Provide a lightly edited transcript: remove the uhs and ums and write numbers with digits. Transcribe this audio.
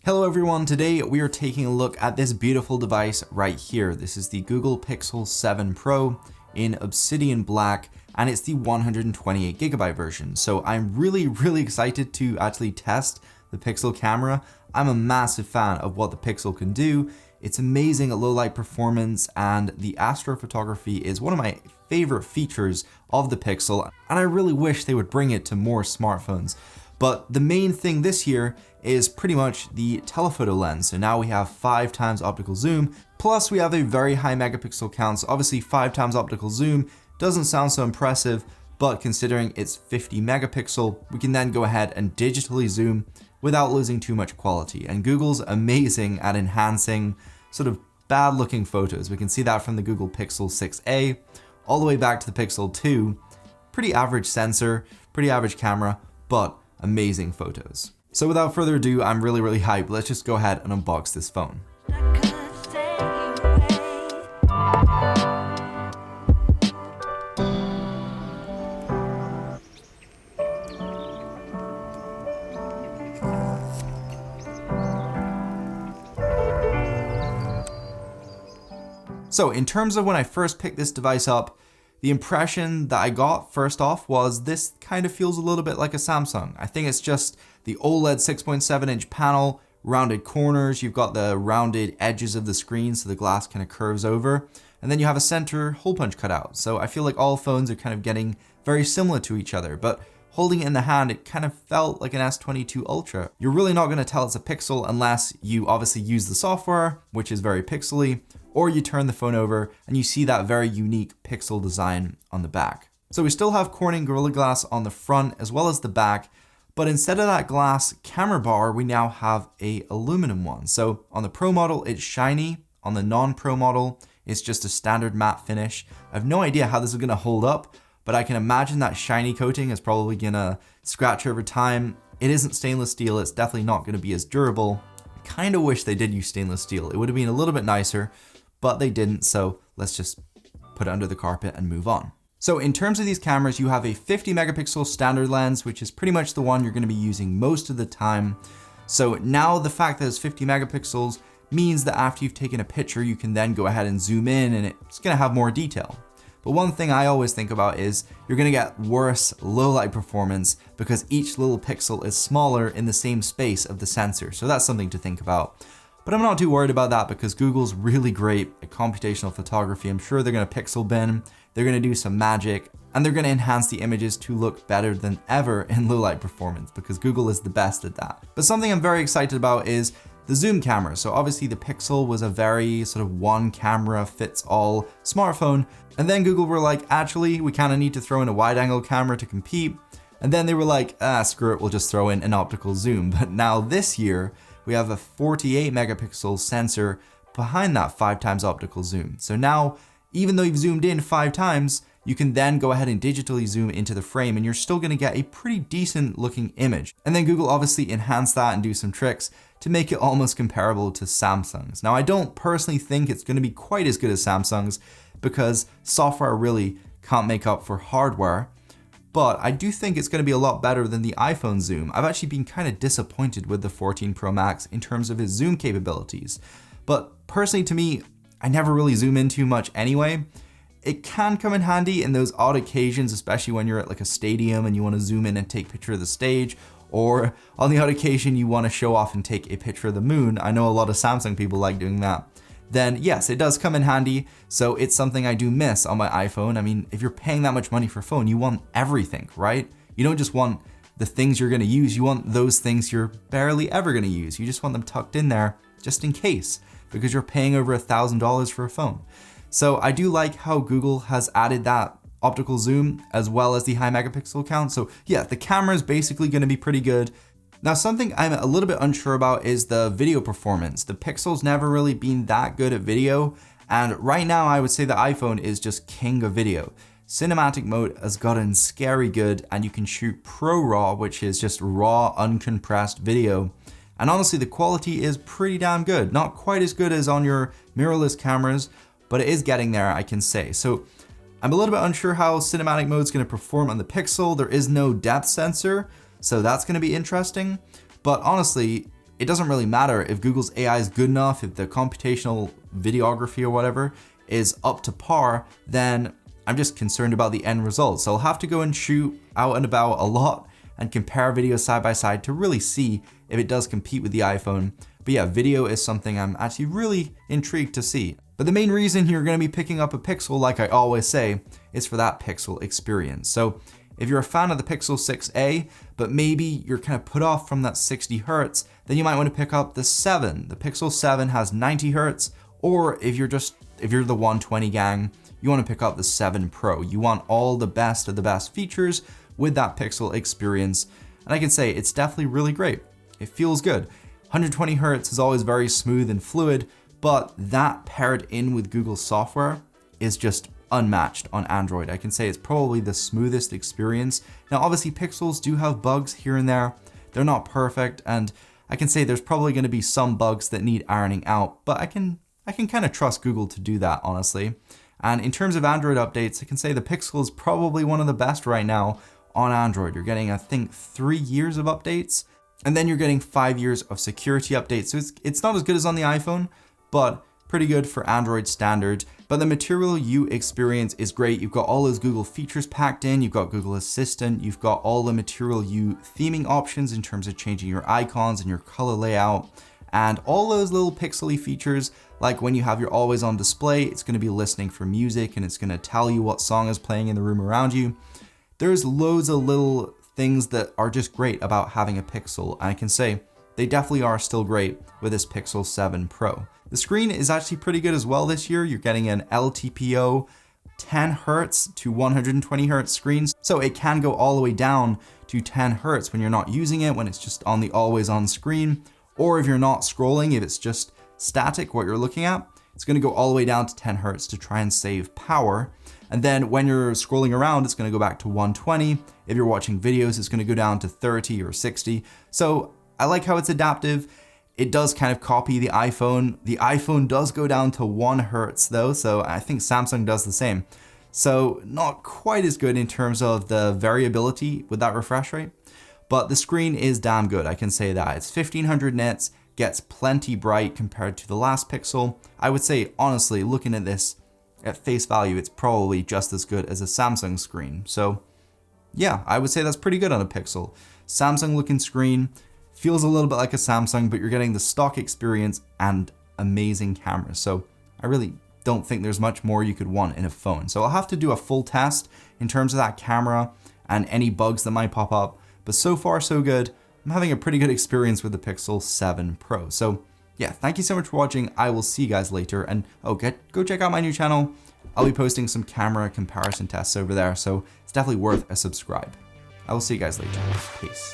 Hello everyone, today we are taking a look at this beautiful device right here. This is the Google Pixel 7 Pro in Obsidian Black, and it's the 128GB version. So I'm really excited to actually test the Pixel camera. I'm a massive fan of what the Pixel can do. It's amazing at low light performance, and the astrophotography is one of my favorite features of the Pixel, and I really wish they would bring it to more smartphones. But the main thing this year is pretty much the telephoto lens. So now we have 5 times optical zoom, plus we have a very high megapixel count. So obviously 5 times optical zoom doesn't sound so impressive, but considering it's 50 megapixel, we can then go ahead and digitally zoom without losing too much quality. And Google's amazing at enhancing sort of bad looking photos. We can see that from the Google Pixel 6a all the way back to the Pixel 2. Pretty average sensor, pretty average camera, but amazing photos. So without further ado, I'm really hyped. Let's just go ahead and unbox this phone. So in terms of when I first picked this device up, the impression that I got first off was this kind of feels a little bit like a Samsung. I think it's just the OLED 6.7-inch panel, rounded corners, you've got the rounded edges of the screen so the glass kind of curves over, and then you have a center hole punch cutout. So I feel like all phones are kind of getting very similar to each other, but holding it in the hand, it kind of felt like an S22 Ultra. You're really not going to tell it's a Pixel unless you obviously use the software, which is very pixely, or you turn the phone over and you see that very unique Pixel design on the back. So we still have Corning Gorilla Glass on the front as well as the back, but instead of that glass camera bar, we now have a aluminum one. So on the Pro model, it's shiny. On the non-Pro model, it's just a standard matte finish. I have no idea how this is going to hold up, but I can imagine that shiny coating is probably going to scratch over time. It isn't stainless steel. It's definitely not going to be as durable. I kind of wish they did use stainless steel. It would have been a little bit nicer, but they didn't, so let's just put it under the carpet and move on. So in terms of these cameras, you have a 50 megapixel standard lens, which is pretty much the one you're going to be using most of the time. So now the fact that it's 50 megapixels means that after you've taken a picture, you can then go ahead and zoom in and it's going to have more detail. But one thing I always think about is you're going to get worse low light performance because each little pixel is smaller in the same space of the sensor. So that's something to think about. But I'm not too worried about that because Google's really great at computational photography. I'm sure they're going to pixel bin, they're going to do some magic, and they're going to enhance the images to look better than ever in low light performance because Google is the best at that. But something I'm very excited about is the zoom camera. So obviously the Pixel was a very sort of one camera fits all smartphone. And then Google were like, actually, we kind of need to throw in a wide angle camera to compete. And then they were like, screw it, we'll just throw in an optical zoom. But now this year, we have a 48 megapixel sensor behind that 5 times optical zoom. So now, even though you've zoomed in 5 times, you can then go ahead and digitally zoom into the frame and you're still going to get a pretty decent looking image. And then Google obviously enhanced that and do some tricks to make it almost comparable to Samsung's. Now, I don't personally think it's going to be quite as good as Samsung's because software really can't make up for hardware. But I do think it's going to be a lot better than the iPhone zoom. I've actually been kind of disappointed with the 14 Pro Max in terms of its zoom capabilities. But personally to me, I never really zoom in too much anyway. It can come in handy in those odd occasions, especially when you're at like a stadium and you want to zoom in and take a picture of the stage, or on the odd occasion you want to show off and take a picture of the moon. I know a lot of Samsung people like doing that. Then yes, it does come in handy. So it's something I do miss on my iPhone. I mean, if you're paying that much money for a phone, you want everything, right? You don't just want the things you're going to use. You want those things you're barely ever going to use. You just want them tucked in there just in case, because you're paying over $1,000 for a phone. So I do like how Google has added that optical zoom as well as the high megapixel count. So yeah, the camera is basically going to be pretty good. Now, something I'm a little bit unsure about is the video performance. The Pixel's never really been that good at video, and right now I would say the iPhone is just king of video. Cinematic mode has gotten scary good, and you can shoot Pro RAW, which is just raw, uncompressed video. And honestly, the quality is pretty damn good. Not quite as good as on your mirrorless cameras, but it is getting there, I can say. So I'm a little bit unsure how cinematic mode is going to perform on the Pixel. There is no depth sensor, so that's going to be interesting. But honestly, it doesn't really matter if Google's AI is good enough, if the computational videography or whatever is up to par, then I'm just concerned about the end result. So I'll have to go and shoot out and about a lot and compare videos side by side to really see if it does compete with the iPhone. But yeah, video is something I'm actually really intrigued to see. But the main reason you're gonna be picking up a Pixel, like I always say, is for that Pixel experience. So if you're a fan of the Pixel 6a, but maybe you're kind of put off from that 60 Hertz, then you might want to pick up the 7. The Pixel 7 has 90 Hertz, or if you're the 120 gang, you want to pick up the 7 Pro. You want all the best of the best features with that Pixel experience. And I can say it's definitely really great. It feels good. 120 Hertz is always very smooth and fluid, but that paired in with Google software is just unmatched on Android. I can say it's probably the smoothest experience. Now, obviously Pixels do have bugs here and there. They're not perfect, and I can say there's probably going to be some bugs that need ironing out, but I can kind of trust Google to do that, honestly. And in terms of Android updates, I can say the Pixel is probably one of the best right now on Android. You're getting, I think, 3 years of updates, and then you're getting 5 years of security updates. So it's not as good as on the iPhone, but pretty good for Android standard. But the Material You experience is great. You've got all those Google features packed in. You've got Google Assistant. You've got all the Material You theming options in terms of changing your icons and your color layout. And all those little pixely features, like when you have your always on display, it's going to be listening for music and it's going to tell you what song is playing in the room around you. There's loads of little things that are just great about having a Pixel. And I can say they definitely are still great with this Pixel 7 Pro. The screen is actually pretty good as well this year. You're getting an LTPO 10 Hertz to 120 Hertz screens. So it can go all the way down to 10 Hertz when you're not using it, when it's just on the always on screen. Or if you're not scrolling, if it's just static, what you're looking at, it's gonna go all the way down to 10 Hertz to try and save power. And then when you're scrolling around, it's gonna go back to 120. If you're watching videos, it's gonna go down to 30 or 60. So I like how it's adaptive. It does kind of copy the iPhone. The iPhone does go down to 1 Hertz though, so I think Samsung does the same. So not quite as good in terms of the variability with that refresh rate, but the screen is damn good, I can say that. It's 1500 nits, gets plenty bright compared to the last Pixel. I would say, honestly, looking at this at face value, it's probably just as good as a Samsung screen. So yeah, I would say that's pretty good on a Pixel. Samsung looking screen, feels a little bit like a Samsung, but you're getting the stock experience and amazing cameras. So I really don't think there's much more you could want in a phone. So I'll have to do a full test in terms of that camera and any bugs that might pop up. But so far, so good. I'm having a pretty good experience with the Pixel 7 Pro. So yeah, thank you so much for watching. I will see you guys later. And go check out my new channel. I'll be posting some camera comparison tests over there. So it's definitely worth a subscribe. I will see you guys later. Peace.